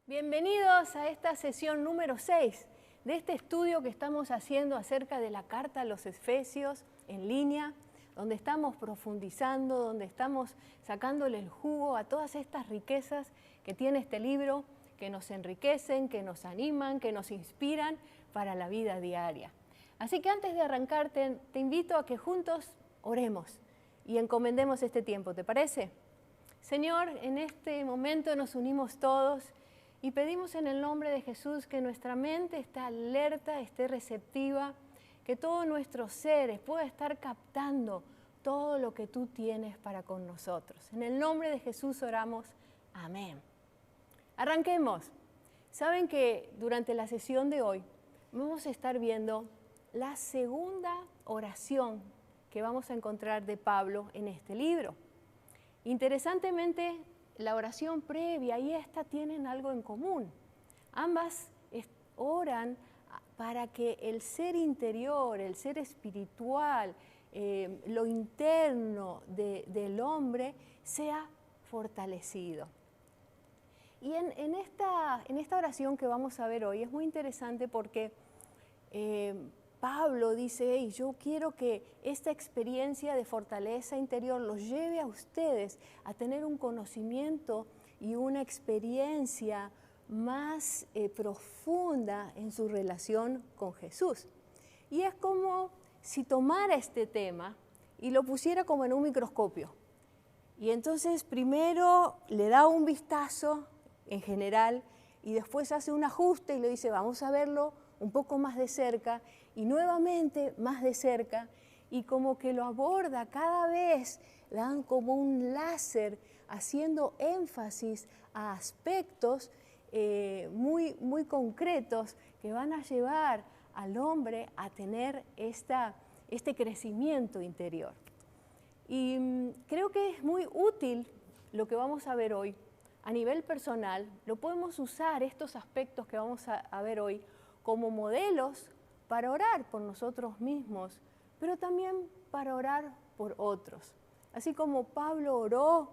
Bienvenidos a esta sesión número 6 de este estudio que estamos haciendo acerca de la carta a los Efesios en línea, donde estamos profundizando, donde estamos sacándole el jugo a todas estas riquezas que tiene este libro, que nos enriquecen, que nos animan, que nos inspiran para la vida diaria. Así que antes de arrancar, te invito a que juntos oremos y encomendemos este tiempo, ¿te parece? Señor, en este momento nos unimos todos y pedimos en el nombre de Jesús que nuestra mente esté alerta, esté receptiva, que todo nuestro ser pueda estar captando todo lo que tú tienes para con nosotros. En el nombre de Jesús oramos. Amén. Arranquemos. Saben que durante la sesión de hoy vamos a estar viendo la segunda oración que vamos a encontrar de Pablo en este libro. Interesantemente, la oración previa y esta tienen algo en común. Ambas oran para que el ser interior, el ser espiritual, lo interno del hombre sea fortalecido. Y en esta oración que vamos a ver hoy es muy interesante porque Pablo dice, hey, yo quiero que esta experiencia de fortaleza interior los lleve a ustedes a tener un conocimiento y una experiencia más profunda en su relación con Jesús. Y es como si tomara este tema y lo pusiera como en un microscopio. Y entonces primero le da un vistazo en general y después hace un ajuste y le dice, vamos a verlo un poco más de cerca y nuevamente más de cerca y como que lo aborda cada vez, dan como un láser haciendo énfasis a aspectos muy concretos que van a llevar al hombre a tener este crecimiento interior. Y creo que es muy útil lo que vamos a ver hoy. A nivel personal, lo podemos usar estos aspectos que vamos a ver hoy como modelos para orar por nosotros mismos, pero también para orar por otros. Así como Pablo oró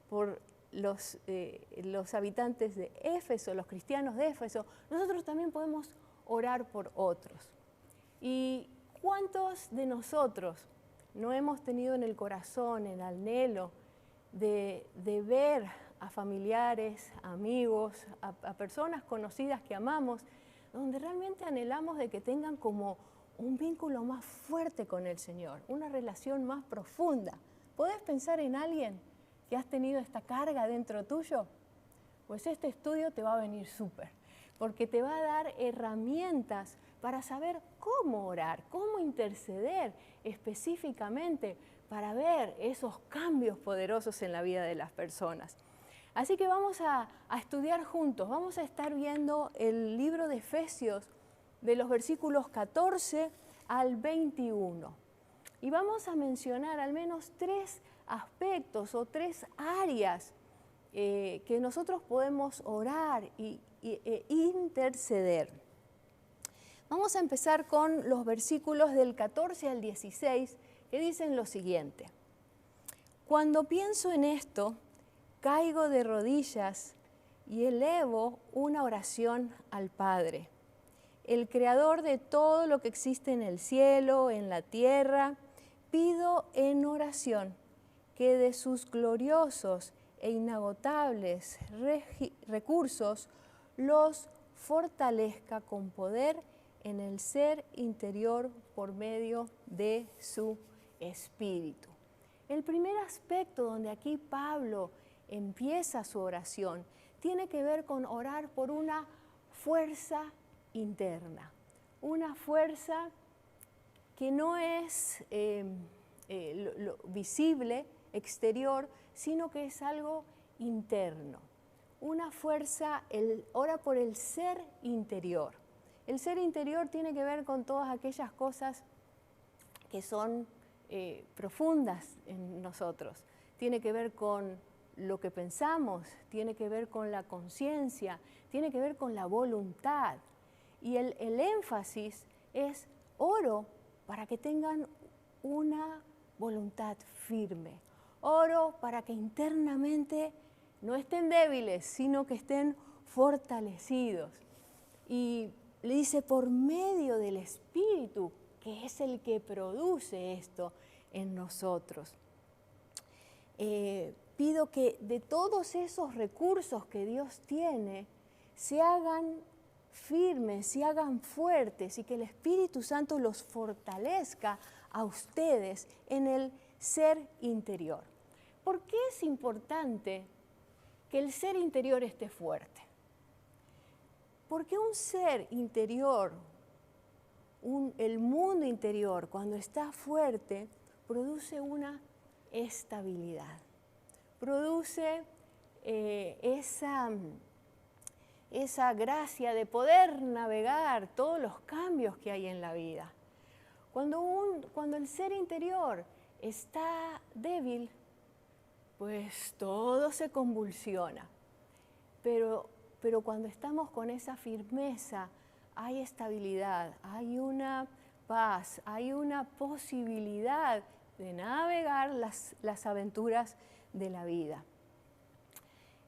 por los habitantes de Éfeso, los cristianos de Éfeso, nosotros también podemos orar por otros. ¿Y cuántos de nosotros no hemos tenido en el corazón el anhelo de ver a familiares, amigos, a personas conocidas que amamos, donde realmente anhelamos de que tengan como un vínculo más fuerte con el Señor, una relación más profunda? ¿Podés pensar en alguien que has tenido esta carga dentro tuyo? Pues este estudio te va a venir súper, porque te va a dar herramientas para saber cómo orar, cómo interceder específicamente para ver esos cambios poderosos en la vida de las personas. Así que vamos a estudiar juntos, vamos a estar viendo el libro de Efesios de los versículos 14 al 21. Y vamos a mencionar al menos 3 aspectos o 3 áreas que nosotros podemos orar e interceder. Vamos a empezar con los versículos del 14 al 16 que dicen lo siguiente. Cuando pienso en esto, caigo de rodillas y elevo una oración al Padre, el Creador de todo lo que existe en el cielo, en la tierra. Pido en oración que de sus gloriosos e inagotables recursos los fortalezca con poder en el ser interior por medio de su Espíritu. El primer aspecto donde aquí Pablo empieza su oración tiene que ver con orar por una fuerza interna, una fuerza que no es lo visible, exterior, sino que es algo interno. Una fuerza, ora por el ser interior. El ser interior tiene que ver con todas aquellas cosas que son profundas en nosotros. Tiene que ver con lo que pensamos, tiene que ver con la conciencia, tiene que ver con la voluntad. Y el énfasis es oro para que tengan una voluntad firme. Oro para que internamente no estén débiles, sino que estén fortalecidos. Y le dice, por medio del Espíritu, que es el que produce esto en nosotros. Pido que de todos esos recursos que Dios tiene, se hagan firmes, se hagan fuertes y que el Espíritu Santo los fortalezca a ustedes en el ser interior. ¿Por qué es importante que el ser interior esté fuerte? Porque un ser interior, el mundo interior, cuando está fuerte, produce una estabilidad. Produce esa gracia de poder navegar todos los cambios que hay en la vida. Cuando el ser interior está débil, pues todo se convulsiona. Pero cuando estamos con esa firmeza, hay estabilidad, hay una paz, hay una posibilidad de navegar las aventuras de la vida.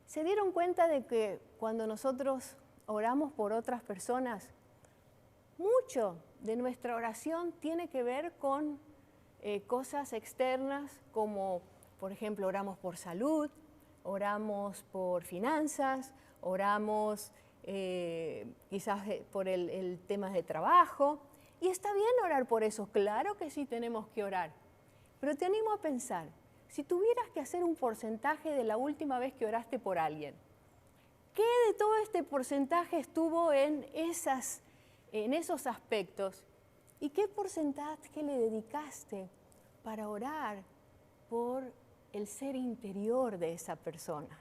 ¿Se dieron cuenta de que cuando nosotros oramos por otras personas, mucho de nuestra oración tiene que ver con cosas externas, como por ejemplo oramos por salud, oramos por finanzas, oramos quizás por el tema de trabajo? Y está bien orar por eso, claro que sí tenemos que orar. Pero te animo a pensar, si tuvieras que hacer un porcentaje de la última vez que oraste por alguien, ¿qué de todo este porcentaje estuvo en esos aspectos? ¿Y qué porcentaje le dedicaste para orar por el ser interior de esa persona?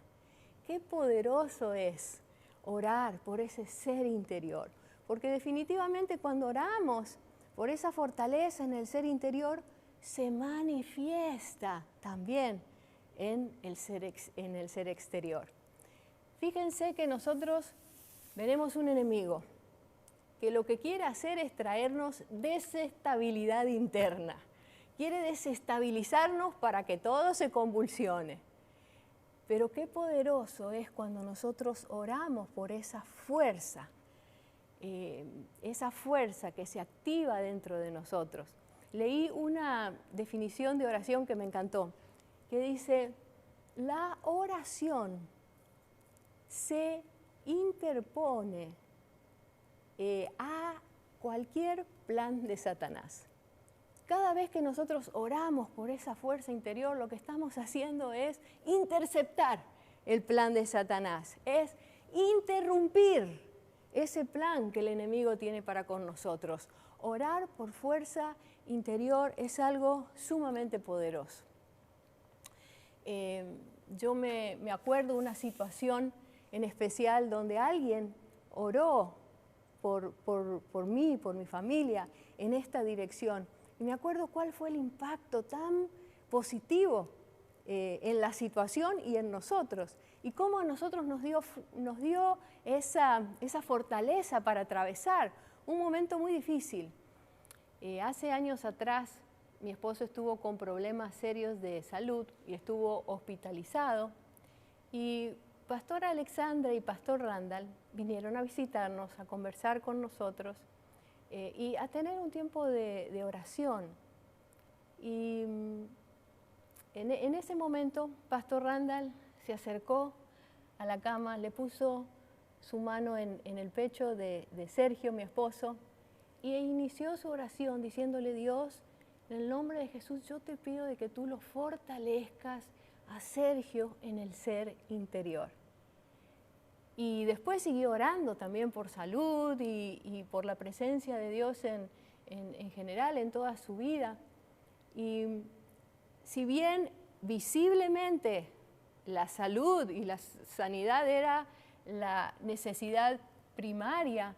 Qué poderoso es orar por ese ser interior, porque definitivamente cuando oramos por esa fortaleza en el ser interior, se manifiesta también en el ser exterior. Fíjense que nosotros tenemos un enemigo que lo que quiere hacer es traernos desestabilidad interna. Quiere desestabilizarnos para que todo se convulsione. Pero qué poderoso es cuando nosotros oramos por esa fuerza que se activa dentro de nosotros. Leí una definición de oración que me encantó, que dice, la oración se interpone a cualquier plan de Satanás. Cada vez que nosotros oramos por esa fuerza interior, lo que estamos haciendo es interceptar el plan de Satanás, es interrumpir ese plan que el enemigo tiene para con nosotros. Orar por fuerza interior es algo sumamente poderoso. Yo me acuerdo de una situación en especial donde alguien oró por mí, por mi familia, en esta dirección. Y me acuerdo cuál fue el impacto tan positivo en la situación y en nosotros. Y cómo a nosotros nos dio esa fortaleza para atravesar un momento muy difícil. Hace años atrás, mi esposo estuvo con problemas serios de salud y estuvo hospitalizado. Y Pastora Alexandra y Pastor Randall vinieron a visitarnos, a conversar con nosotros y a tener un tiempo de oración. Y en ese momento, Pastor Randall se acercó a la cama, le puso su mano en el pecho de Sergio, mi esposo, y inició su oración diciéndole, Dios, en el nombre de Jesús, yo te pido de que tú lo fortalezcas a Sergio en el ser interior. Y después siguió orando también por salud y por la presencia de Dios en general en toda su vida. Y si bien visiblemente la salud y la sanidad era la necesidad primaria,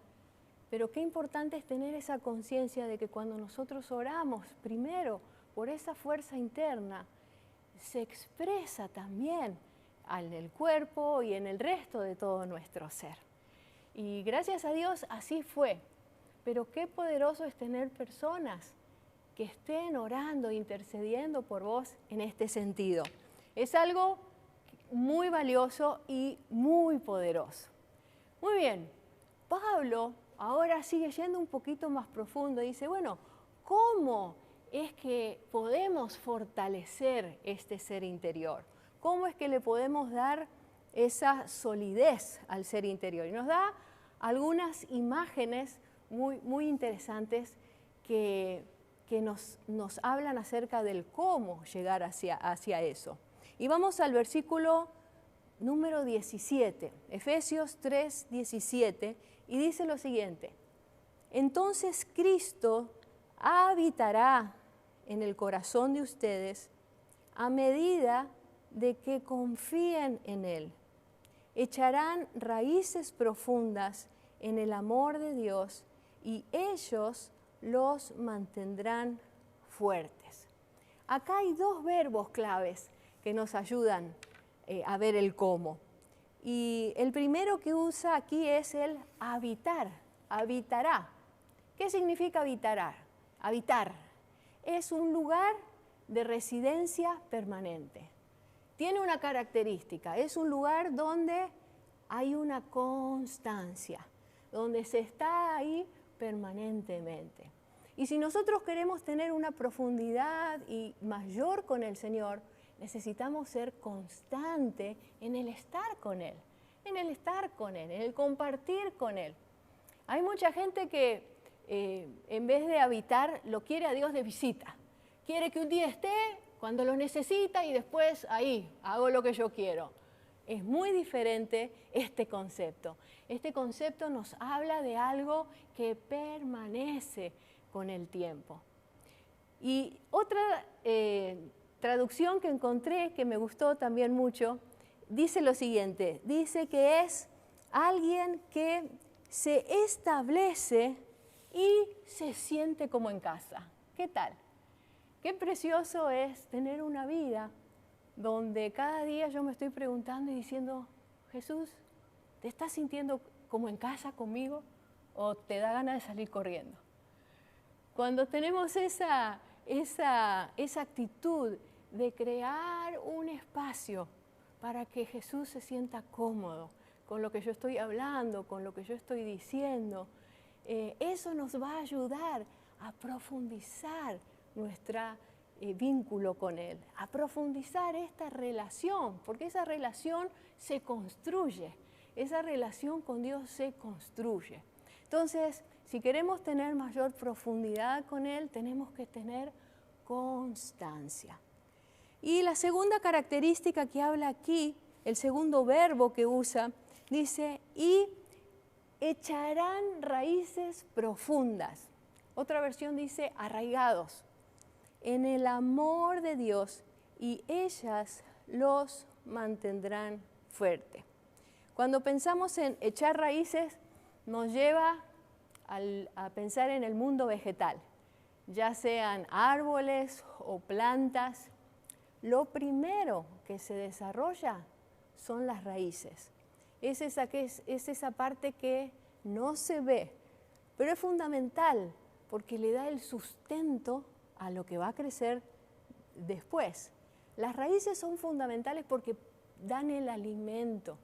pero qué importante es tener esa conciencia de que cuando nosotros oramos primero por esa fuerza interna, se expresa también en el cuerpo y en el resto de todo nuestro ser. Y gracias a Dios así fue. Pero qué poderoso es tener personas que estén orando, intercediendo por vos en este sentido. Es algo muy valioso y muy poderoso. Muy bien, Pablo ahora sigue yendo un poquito más profundo y dice, bueno, ¿cómo es que podemos fortalecer este ser interior? ¿Cómo es que le podemos dar esa solidez al ser interior? Y nos da algunas imágenes muy interesantes que nos hablan acerca del cómo llegar hacia eso. Y vamos al versículo número 17, Efesios 3, 17, y dice lo siguiente: entonces Cristo habitará en el corazón de ustedes a medida de que confíen en Él. Echarán raíces profundas en el amor de Dios y ellos los mantendrán fuertes. Acá hay dos verbos claves que nos ayudan a ver el cómo. Y el primero que usa aquí es el habitar, habitará. ¿Qué significa habitará? Habitar es un lugar de residencia permanente. Tiene una característica, es un lugar donde hay una constancia, donde se está ahí permanentemente. Y si nosotros queremos tener una profundidad y mayor con el Señor, necesitamos ser constante en el estar con Él, en el compartir con Él. Hay mucha gente que en vez de habitar, lo quiere a Dios de visita. Quiere que un día esté cuando lo necesita y después ahí, hago lo que yo quiero. Es muy diferente este concepto. Este concepto nos habla de algo que permanece con el tiempo. Y otra traducción que encontré, que me gustó también mucho, dice lo siguiente, dice que es alguien que se establece y se siente como en casa. ¿Qué tal? Qué precioso es tener una vida donde cada día yo me estoy preguntando y diciendo, Jesús, ¿te estás sintiendo como en casa conmigo o te da ganas de salir corriendo? Cuando tenemos esa actitud de crear un espacio para que Jesús se sienta cómodo con lo que yo estoy hablando, con lo que yo estoy diciendo, eso nos va a ayudar a profundizar nuestro vínculo con Él, a profundizar esta relación, porque esa relación se construye, esa relación con Dios se construye. Entonces, si queremos tener mayor profundidad con Él, tenemos que tener constancia. Y la segunda característica que habla aquí, el segundo verbo que usa, dice, y echarán raíces profundas. Otra versión dice arraigados en el amor de Dios y ellas los mantendrán fuerte. Cuando pensamos en echar raíces, nos lleva a pensar en el mundo vegetal, ya sean árboles o plantas. Lo primero que se desarrolla son las raíces. Es esa parte que no se ve, pero es fundamental porque le da el sustento a lo que va a crecer después. Las raíces son fundamentales porque dan el alimento.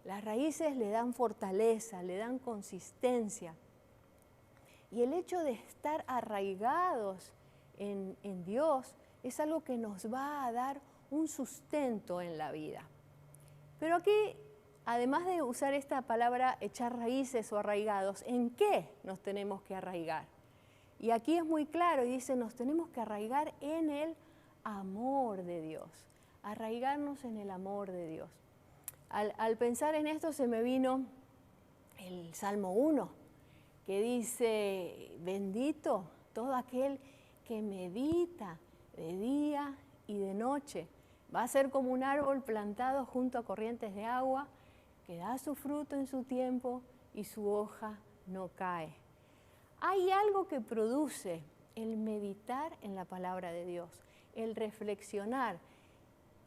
Las raíces le dan fortaleza, le dan consistencia. Y el hecho de estar arraigados en Dios es algo que nos va a dar un sustento en la vida. Pero aquí, además de usar esta palabra echar raíces o arraigados, ¿en qué nos tenemos que arraigar? Y aquí es muy claro y dice, nos tenemos que arraigar en el amor de Dios, arraigarnos en el amor de Dios. Al pensar en esto se me vino el Salmo 1, que dice, bendito todo aquel que medita de día y de noche. Va a ser como un árbol plantado junto a corrientes de agua, que da su fruto en su tiempo y su hoja no cae. Hay algo que produce el meditar en la palabra de Dios, el reflexionar,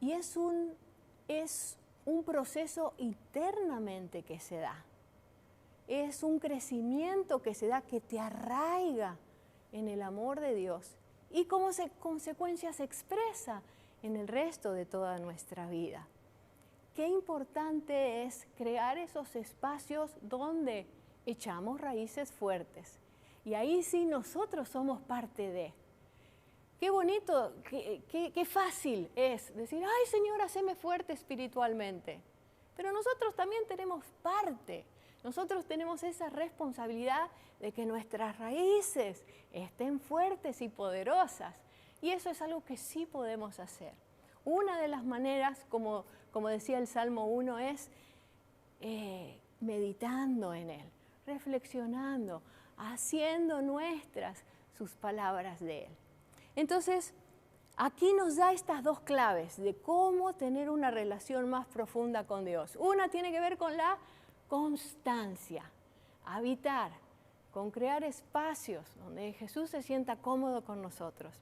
y es un proceso internamente que se da. Es un crecimiento que se da, que te arraiga en el amor de Dios y como consecuencia se expresa en el resto de toda nuestra vida. qué importante es crear esos espacios donde echamos raíces fuertes. Y ahí sí nosotros somos parte de. Qué bonito, qué fácil es decir, ay Señor, haceme fuerte espiritualmente. Pero nosotros también tenemos parte. Nosotros tenemos esa responsabilidad de que nuestras raíces estén fuertes y poderosas. Y eso es algo que sí podemos hacer. Una de las maneras, como decía el Salmo 1, es meditando en Él, reflexionando, haciendo nuestras sus palabras de Él. Entonces, aquí nos da estas dos claves de cómo tener una relación más profunda con Dios. Una tiene que ver con la constancia, habitar, con crear espacios donde Jesús se sienta cómodo con nosotros.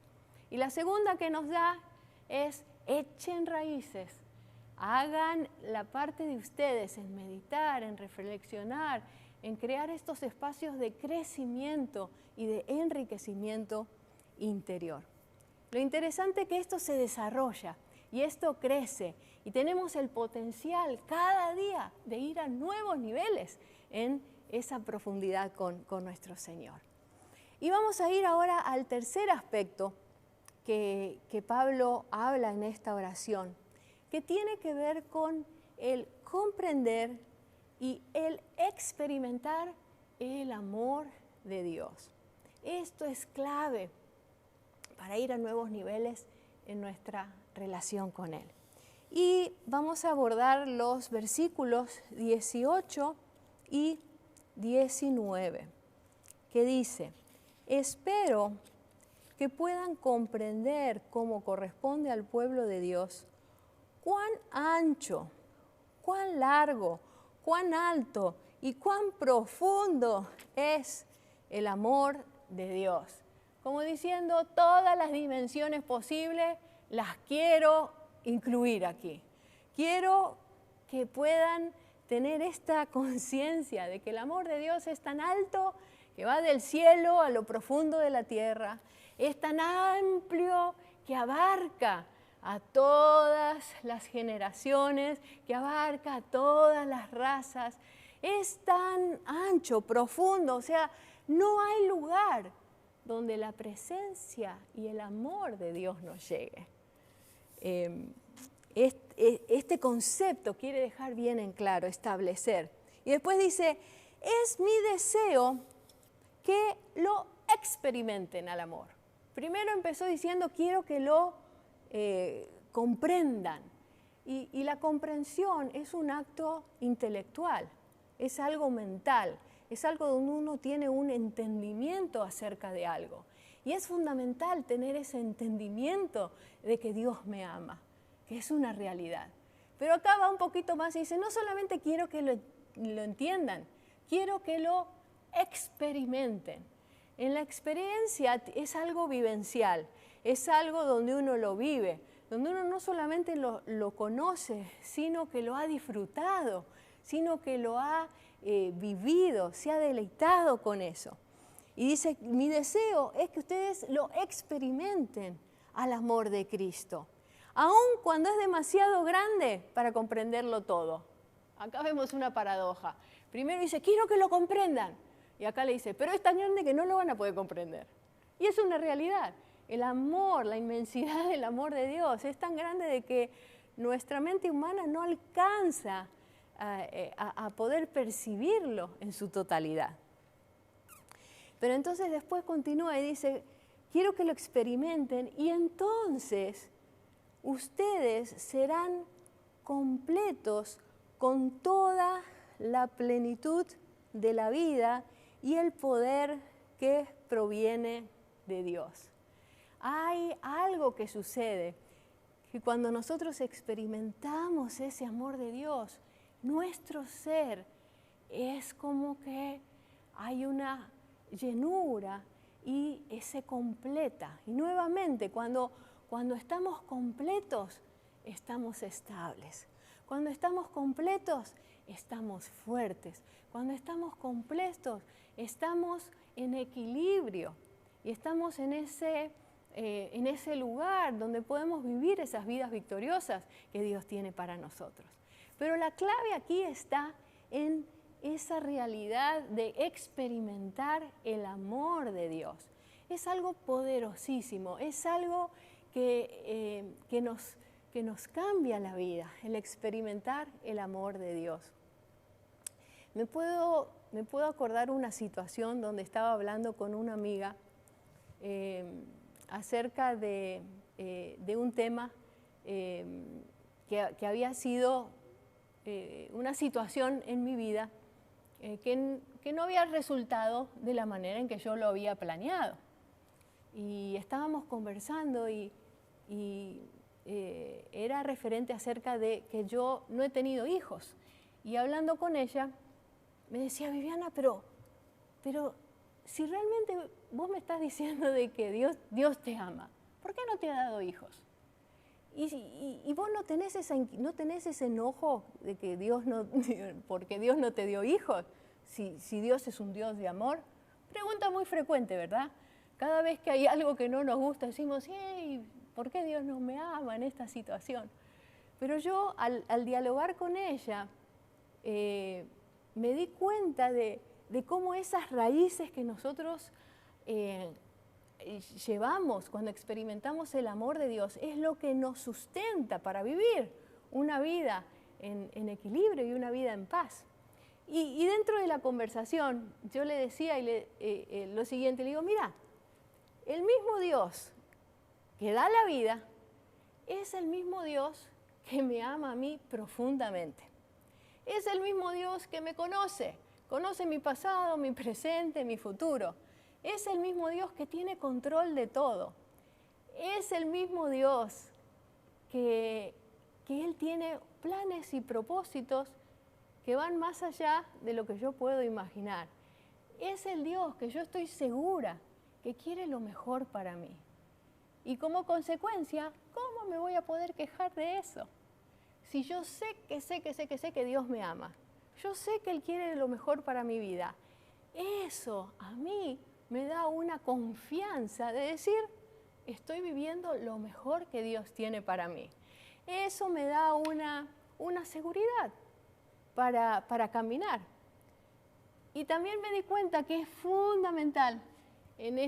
Y la segunda que nos da es echen raíces, hagan la parte de ustedes en meditar, en reflexionar, en crear estos espacios de crecimiento y de enriquecimiento interior. Lo interesante es que esto se desarrolla y esto crece y tenemos el potencial cada día de ir a nuevos niveles en esa profundidad con nuestro Señor. Y vamos a ir ahora al tercer aspecto que Pablo habla en esta oración, que tiene que ver con el comprender y el experimentar el amor de Dios. Esto es clave para ir a nuevos niveles en nuestra relación con Él. Y vamos a abordar los versículos 18 y 19, que dice, espero que puedan comprender cómo corresponde al pueblo de Dios, cuán ancho, cuán largo, cuán alto y cuán profundo es el amor de Dios. Como diciendo, todas las dimensiones posibles las quiero incluir aquí. Quiero que puedan tener esta conciencia de que el amor de Dios es tan alto que va del cielo a lo profundo de la tierra, es tan amplio que abarca a todas las generaciones, que abarca a todas las razas, es tan ancho, profundo, o sea, no hay lugar donde la presencia y el amor de Dios nos llegue. Este concepto quiere dejar bien en claro, establecer. Y después dice, es mi deseo que lo experimenten al amor. Primero empezó diciendo, quiero que lo comprendan. Y la comprensión es un acto intelectual, es algo mental, es algo donde uno tiene un entendimiento acerca de algo. Y es fundamental tener ese entendimiento de que Dios me ama, que es una realidad. Pero acá va un poquito más y dice, no solamente quiero que lo entiendan, quiero que lo experimenten. En la experiencia es algo vivencial, es algo donde uno lo vive, donde uno no solamente lo conoce, sino que lo ha disfrutado, sino que lo ha vivido, se ha deleitado con eso. Y dice, mi deseo es que ustedes lo experimenten al amor de Cristo, aun cuando es demasiado grande para comprenderlo todo. Acá vemos una paradoja. Primero dice, quiero que lo comprendan. Y acá le dice, pero es tan grande que no lo van a poder comprender. Y es una realidad. El amor, la inmensidad del amor de Dios es tan grande de que nuestra mente humana no alcanza a poder percibirlo en su totalidad. Pero entonces después continúa y dice, quiero que lo experimenten y entonces ustedes serán completos con toda la plenitud de la vida y el poder que proviene de Dios. Hay algo que sucede, que cuando nosotros experimentamos ese amor de Dios, nuestro ser es como que hay una llenura y se completa. Y nuevamente, cuando estamos completos, estamos estables. Cuando estamos completos, estamos fuertes. Cuando estamos completos, estamos en equilibrio y estamos en ese lugar donde podemos vivir esas vidas victoriosas que Dios tiene para nosotros. Pero la clave aquí está en esa realidad de experimentar el amor de Dios. Es algo poderosísimo, es algo que nos cambia la vida, el experimentar el amor de Dios. Me puedo acordar una situación donde estaba hablando con una amiga acerca de un tema que había sido una situación en mi vida que no había resultado de la manera en que yo lo había planeado. Y estábamos conversando y era referente acerca de que yo no he tenido hijos. Y hablando con ella, me decía, Viviana, pero si realmente vos me estás diciendo de que Dios te ama, ¿por qué no te ha dado hijos? Y vos no tenés ese enojo de que porque Dios no te dio hijos, si Dios es un Dios de amor. Pregunta muy frecuente, ¿verdad? Cada vez que hay algo que no nos gusta, decimos, hey, ¿por qué Dios no me ama en esta situación? Pero yo, al dialogar con ella, me di cuenta de cómo esas raíces que nosotros llevamos cuando experimentamos el amor de Dios es lo que nos sustenta para vivir una vida en equilibrio y una vida en paz. Y dentro de la conversación yo le decía lo siguiente, le digo, mira, el mismo Dios que da la vida es el mismo Dios que me ama a mí profundamente. Es el mismo Dios que me conoce mi pasado, mi presente, mi futuro. Es el mismo Dios que tiene control de todo. Es el mismo Dios que Él tiene planes y propósitos que van más allá de lo que yo puedo imaginar. Es el Dios que yo estoy segura que quiere lo mejor para mí. Y como consecuencia, ¿cómo me voy a poder quejar de eso? Si yo sé que Dios me ama, yo sé que Él quiere lo mejor para mi vida, eso a mí me da una confianza de decir, estoy viviendo lo mejor que Dios tiene para mí. Eso me da una seguridad para caminar. Y también me di cuenta que es fundamental en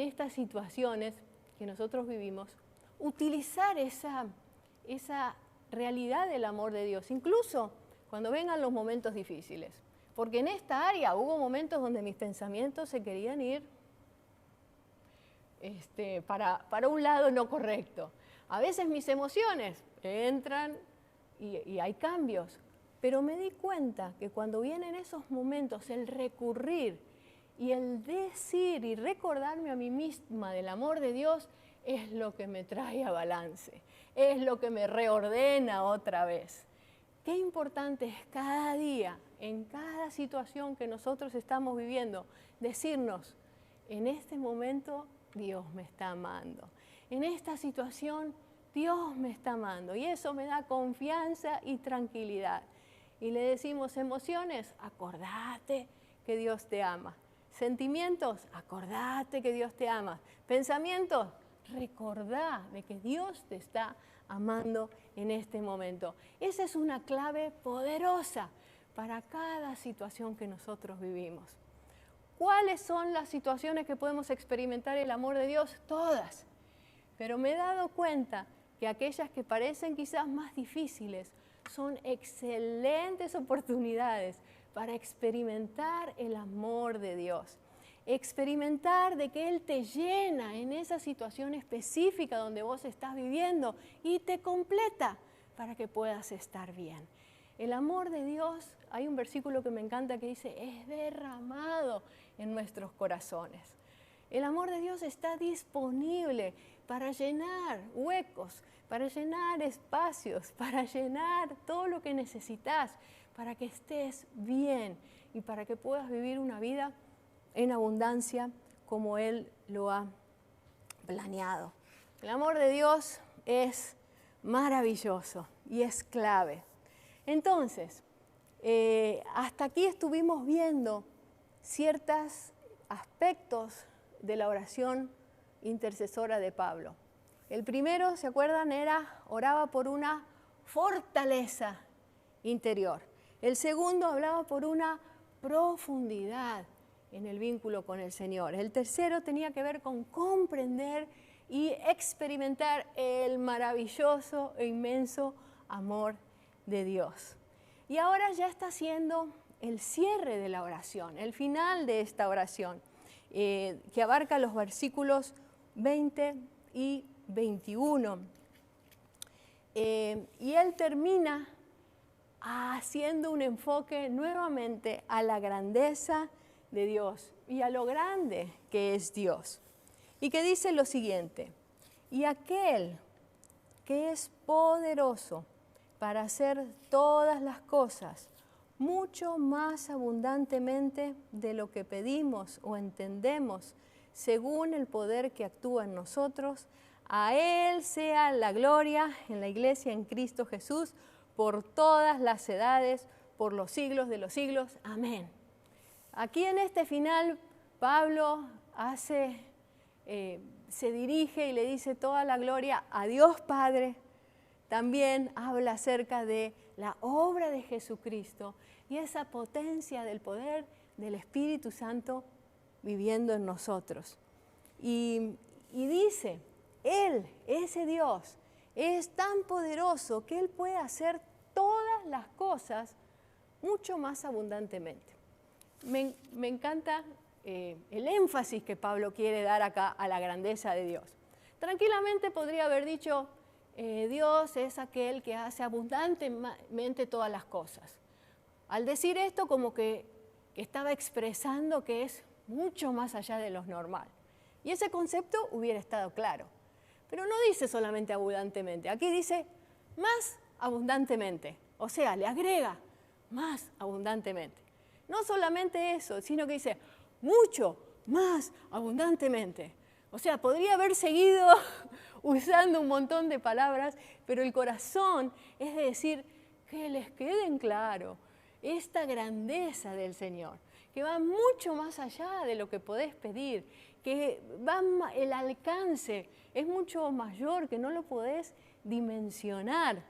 estas situaciones que nosotros vivimos, utilizar esa realidad del amor de Dios, incluso cuando vengan los momentos difíciles. Porque en esta área hubo momentos donde mis pensamientos se querían ir para un lado no correcto. A veces mis emociones entran y hay cambios, pero me di cuenta que cuando vienen esos momentos, el recurrir y el decir y recordarme a mí misma del amor de Dios es lo que me trae a balance, es lo que me reordena otra vez. Qué importante es cada día, en cada situación que nosotros estamos viviendo, decirnos, en este momento Dios me está amando, en esta situación Dios me está amando y eso me da confianza y tranquilidad. Y le decimos emociones, acordate que Dios te ama. Sentimientos, acordate que Dios te ama. Pensamientos, recordá de que Dios te está amando en este momento. Esa es una clave poderosa para cada situación que nosotros vivimos. ¿Cuáles son las situaciones que podemos experimentar el amor de Dios? Todas. Pero me he dado cuenta que aquellas que parecen quizás más difíciles son excelentes oportunidades para experimentar el amor de Dios. Experimentar de que Él te llena en esa situación específica donde vos estás viviendo y te completa para que puedas estar bien. El amor de Dios, hay un versículo que me encanta que dice, es derramado en nuestros corazones. El amor de Dios está disponible para llenar huecos, para llenar espacios, para llenar todo lo que necesitas, para que estés bien y para que puedas vivir una vida en abundancia como Él lo ha planeado. El amor de Dios es maravilloso y es clave. Entonces, hasta aquí estuvimos viendo ciertos aspectos de la oración intercesora de Pablo. El primero, ¿se acuerdan? Oraba por una fortaleza interior. El segundo hablaba por una profundidad en el vínculo con el Señor. El tercero tenía que ver con comprender y experimentar el maravilloso e inmenso amor de Dios. Y ahora ya está haciendo el cierre de la oración, el final de esta oración, que abarca los versículos 20 y 21. Y él termina haciendo un enfoque nuevamente a la grandeza de Dios y a lo grande que es Dios. Y que dice lo siguiente: y aquel que es poderoso para hacer todas las cosas mucho más abundantemente de lo que pedimos o entendemos, según el poder que actúa en nosotros, a Él sea la gloria en la iglesia en Cristo Jesús, por todas las edades, por los siglos de los siglos. Amén. Aquí en este final, Pablo se dirige y le dice toda la gloria a Dios Padre. También habla acerca de la obra de Jesucristo y esa potencia del poder del Espíritu Santo viviendo en nosotros. Y dice, Él, ese Dios, es tan poderoso que Él puede hacer todas las cosas mucho más abundantemente. Me encanta el énfasis que Pablo quiere dar acá a la grandeza de Dios. Tranquilamente podría haber dicho, Dios es aquel que hace abundantemente todas las cosas. Al decir esto, como que estaba expresando que es mucho más allá de lo normal. Y ese concepto hubiera estado claro. Pero no dice solamente abundantemente, aquí dice más abundantemente. O sea, le agrega más abundantemente. No solamente eso, sino que dice mucho más abundantemente. O sea, podría haber seguido usando un montón de palabras, pero el corazón es de decir que les quede en claro esta grandeza del Señor, que va mucho más allá de lo que podés pedir, que el alcance es mucho mayor, que no lo podés dimensionar,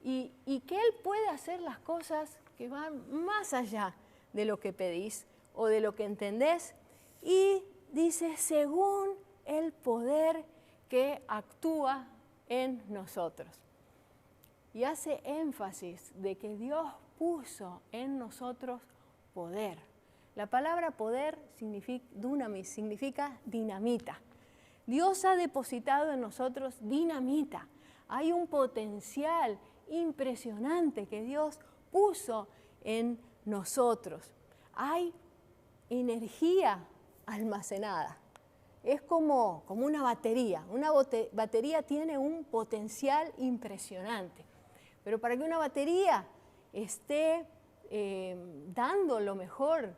y que Él puede hacer las cosas que van más allá de lo que pedís o de lo que entendés, y dice, según el poder que actúa en nosotros. Y hace énfasis de que Dios puso en nosotros poder. La palabra poder dunamis, significa dinamita. Dios ha depositado en nosotros dinamita. Hay un potencial impresionante que Dios puso en nosotros. Hay energía almacenada. Es como una batería. Una batería tiene un potencial impresionante. Pero para que una batería esté dando lo mejor,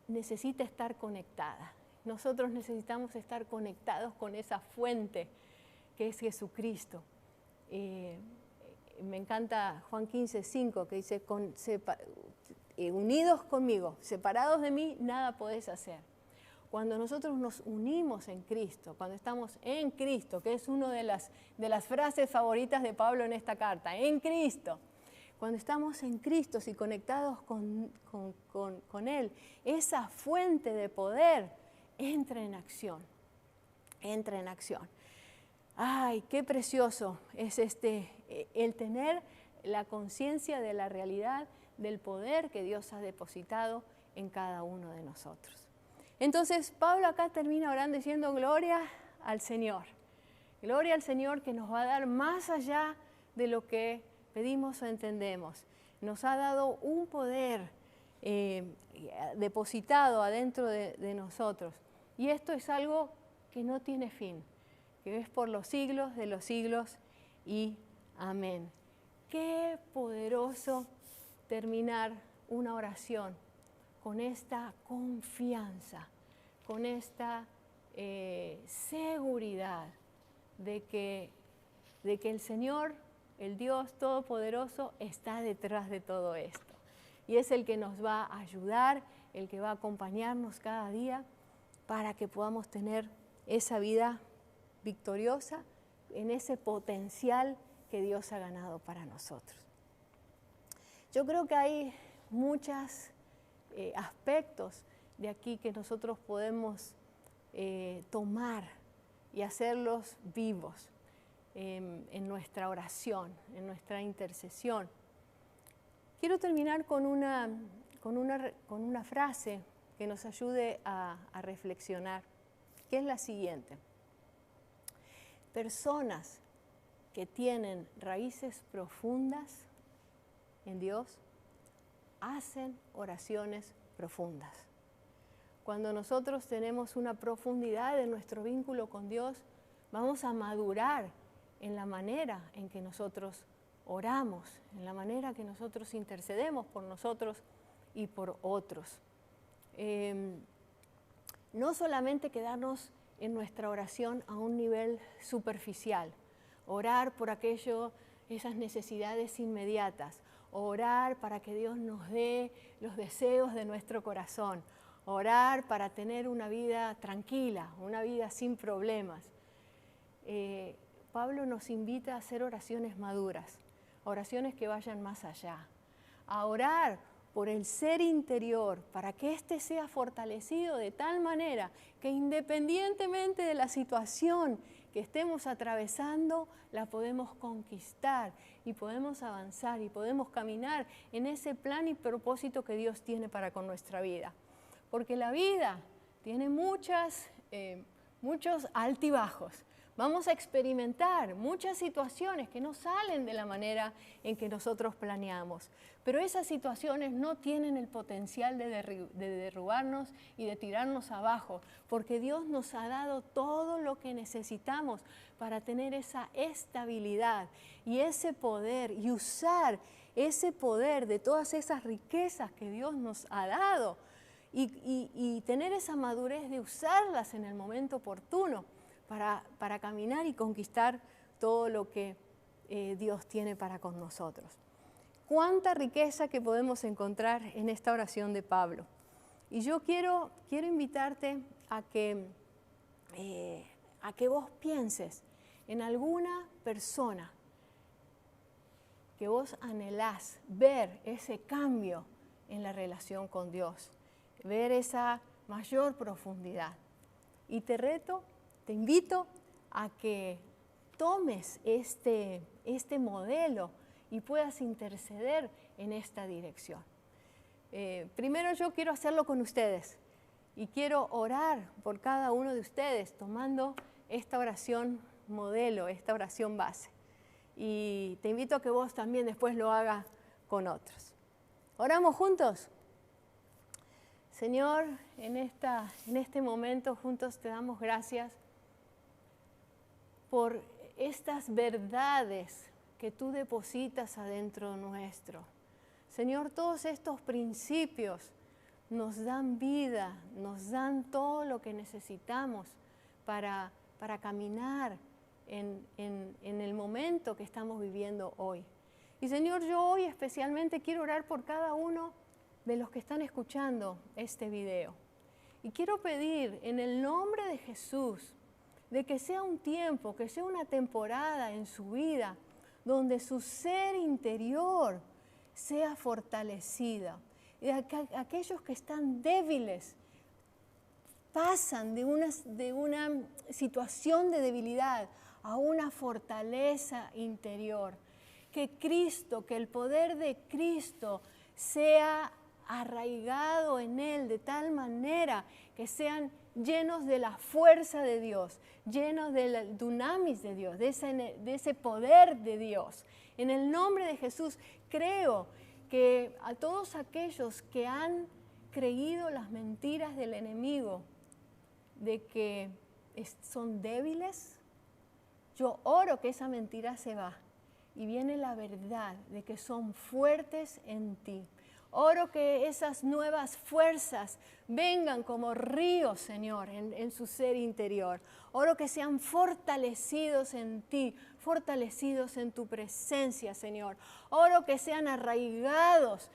necesita estar conectada. Nosotros necesitamos estar conectados con esa fuente que es Jesucristo. Me encanta Juan 15:5, que dice, unidos conmigo, separados de mí, nada podés hacer. Cuando nosotros nos unimos en Cristo, cuando estamos en Cristo, que es una de las frases favoritas de Pablo en esta carta, en Cristo, cuando estamos en Cristo y conectados con Él, esa fuente de poder entra en acción, entra en acción. ¡Ay, qué precioso es el tener la conciencia de la realidad del poder que Dios ha depositado en cada uno de nosotros! Entonces, Pablo acá termina orando diciendo, gloria al Señor. Gloria al Señor que nos va a dar más allá de lo que pedimos o entendemos. Nos ha dado un poder depositado adentro de nosotros. Y esto es algo que no tiene fin, que es por los siglos de los siglos y amén. Qué poderoso terminar una oración con esta confianza, con esta seguridad de que el Señor, el Dios Todopoderoso, está detrás de todo esto. Y es el que nos va a ayudar, el que va a acompañarnos cada día para que podamos tener esa vida victoriosa en ese potencial que Dios ha ganado para nosotros. Yo creo que hay muchos aspectos de aquí que nosotros podemos tomar y hacerlos vivos en nuestra oración, en nuestra intercesión. Quiero terminar con una frase que nos ayude a reflexionar, que es la siguiente. Personas que tienen raíces profundas en Dios hacen oraciones profundas. Cuando nosotros tenemos una profundidad en nuestro vínculo con Dios, vamos a madurar en la manera en que nosotros oramos, en la manera que nosotros intercedemos por nosotros y por otros. No solamente quedarnos en nuestra oración a un nivel superficial, orar por esas necesidades inmediatas, orar para que Dios nos dé los deseos de nuestro corazón, orar para tener una vida tranquila, una vida sin problemas. Pablo nos invita a hacer oraciones maduras, oraciones que vayan más allá, a orar por el ser interior, para que éste sea fortalecido de tal manera que independientemente de la situación que estemos atravesando, la podemos conquistar y podemos avanzar y podemos caminar en ese plan y propósito que Dios tiene para con nuestra vida. Porque la vida tiene muchos altibajos. Vamos a experimentar muchas situaciones que no salen de la manera en que nosotros planeamos. Pero esas situaciones no tienen el potencial de derrubarnos y de tirarnos abajo, porque Dios nos ha dado todo lo que necesitamos para tener esa estabilidad y ese poder, y usar ese poder de todas esas riquezas que Dios nos ha dado y tener esa madurez de usarlas en el momento oportuno para caminar y conquistar todo lo que Dios tiene para con nosotros. Cuánta riqueza que podemos encontrar en esta oración de Pablo. Y yo quiero invitarte a que vos pienses en alguna persona que vos anhelás ver ese cambio en la relación con Dios, ver esa mayor profundidad. Y te invito a que tomes este modelo y puedas interceder en esta dirección. Primero yo quiero hacerlo con ustedes y quiero orar por cada uno de ustedes tomando esta oración modelo, esta oración base. Y te invito a que vos también después lo hagas con otros. ¿Oramos juntos? Señor, en este momento juntos te damos gracias por estas verdades que tú depositas adentro nuestro. Señor, todos estos principios nos dan vida, nos dan todo lo que necesitamos para caminar en el momento que estamos viviendo hoy. Y Señor, yo hoy especialmente quiero orar por cada uno de los que están escuchando este video. Y quiero pedir en el nombre de Jesús de que sea un tiempo, que sea una temporada en su vida donde su ser interior sea fortalecida. Y aquellos que están débiles pasan de una situación de debilidad a una fortaleza interior. Que Cristo, que el poder de Cristo sea arraigado en él de tal manera que sean llenos de la fuerza de Dios, llenos del dunamis de Dios, de ese poder de Dios. En el nombre de Jesús, creo que a todos aquellos que han creído las mentiras del enemigo, de que son débiles, yo oro que esa mentira se va y viene la verdad de que son fuertes en ti. Oro que esas nuevas fuerzas vengan como ríos, Señor, en su ser interior. Oro que sean fortalecidos en ti, fortalecidos en tu presencia, Señor. Oro que sean arraigados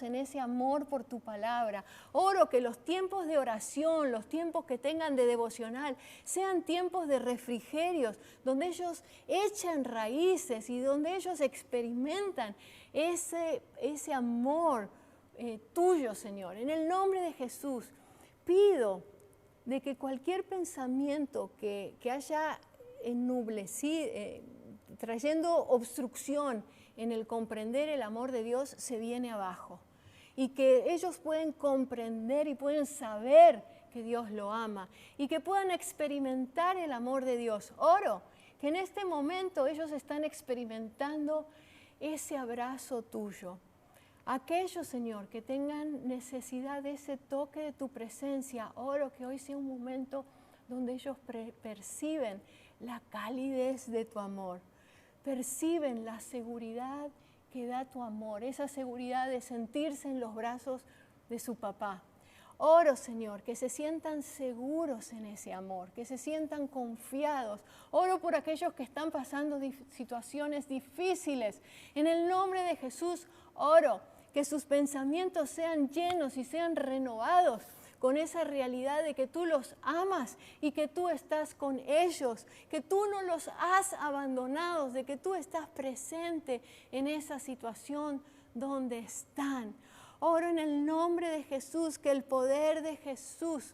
en ese amor por tu palabra. Oro que los tiempos de oración, los tiempos que tengan de devocional, sean tiempos de refrigerios, donde ellos echan raíces y donde ellos experimentan ese amor tuyo, Señor. En el nombre de Jesús, pido de que cualquier pensamiento que haya ennublecido, trayendo obstrucción en el comprender el amor de Dios, se viene abajo. Y que ellos pueden comprender y pueden saber que Dios lo ama y que puedan experimentar el amor de Dios. Oro que en este momento ellos están experimentando ese abrazo tuyo. Aquellos, Señor, que tengan necesidad de ese toque de tu presencia, oro que hoy sea un momento donde ellos perciben la calidez de tu amor, perciben la seguridad que da tu amor, esa seguridad de sentirse en los brazos de su papá. Oro, Señor, que se sientan seguros en ese amor, que se sientan confiados. Oro por aquellos que están pasando situaciones difíciles. En el nombre de Jesús, oro que sus pensamientos sean llenos y sean renovados con esa realidad de que tú los amas y que tú estás con ellos, que tú no los has abandonado, de que tú estás presente en esa situación donde están. Oro en el nombre de Jesús, que el poder de Jesús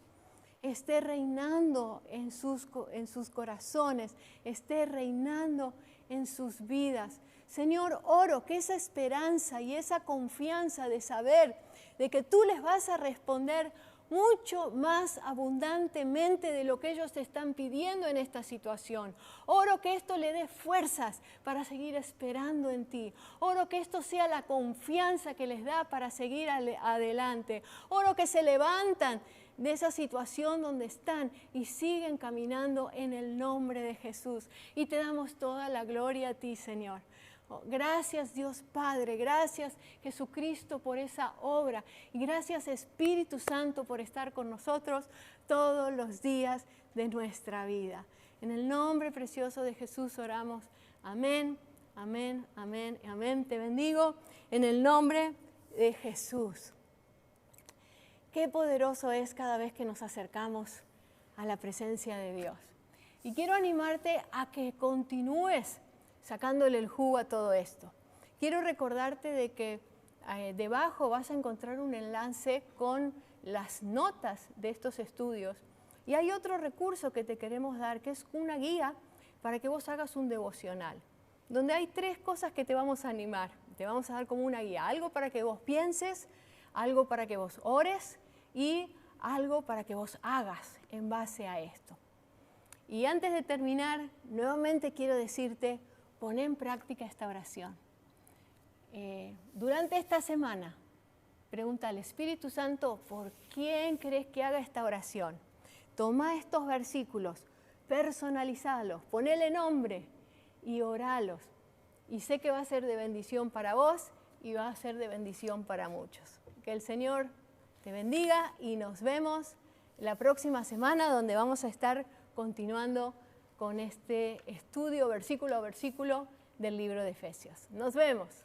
esté reinando en sus corazones, esté reinando en sus vidas. Señor, oro que esa esperanza y esa confianza de saber de que tú les vas a responder mucho más abundantemente de lo que ellos te están pidiendo en esta situación. Oro que esto le dé fuerzas para seguir esperando en ti. Oro que esto sea la confianza que les da para seguir adelante. Oro que se levantan de esa situación donde están y siguen caminando en el nombre de Jesús. Y te damos toda la gloria a ti, Señor. Gracias Dios Padre, gracias Jesucristo por esa obra y gracias Espíritu Santo por estar con nosotros todos los días de nuestra vida. En el nombre precioso de Jesús oramos. Amén, amén, amén, amén. Te bendigo en el nombre de Jesús. Qué poderoso es cada vez que nos acercamos a la presencia de Dios. Y quiero animarte a que continúes sacándole el jugo a todo esto. Quiero recordarte de que debajo vas a encontrar un enlace con las notas de estos estudios. Y hay otro recurso que te queremos dar, que es una guía para que vos hagas un devocional, donde hay 3 cosas que te vamos a animar. Te vamos a dar como una guía, algo para que vos pienses, algo para que vos ores y algo para que vos hagas en base a esto. Y antes de terminar, nuevamente quiero decirte, pon en práctica esta oración. Durante esta semana, pregunta al Espíritu Santo, ¿por quién crees que haga esta oración? Toma estos versículos, personalizalos, ponele nombre y oralos. Y sé que va a ser de bendición para vos y va a ser de bendición para muchos. Que el Señor te bendiga y nos vemos la próxima semana donde vamos a estar continuando con este estudio versículo a versículo del libro de Efesios. Nos vemos.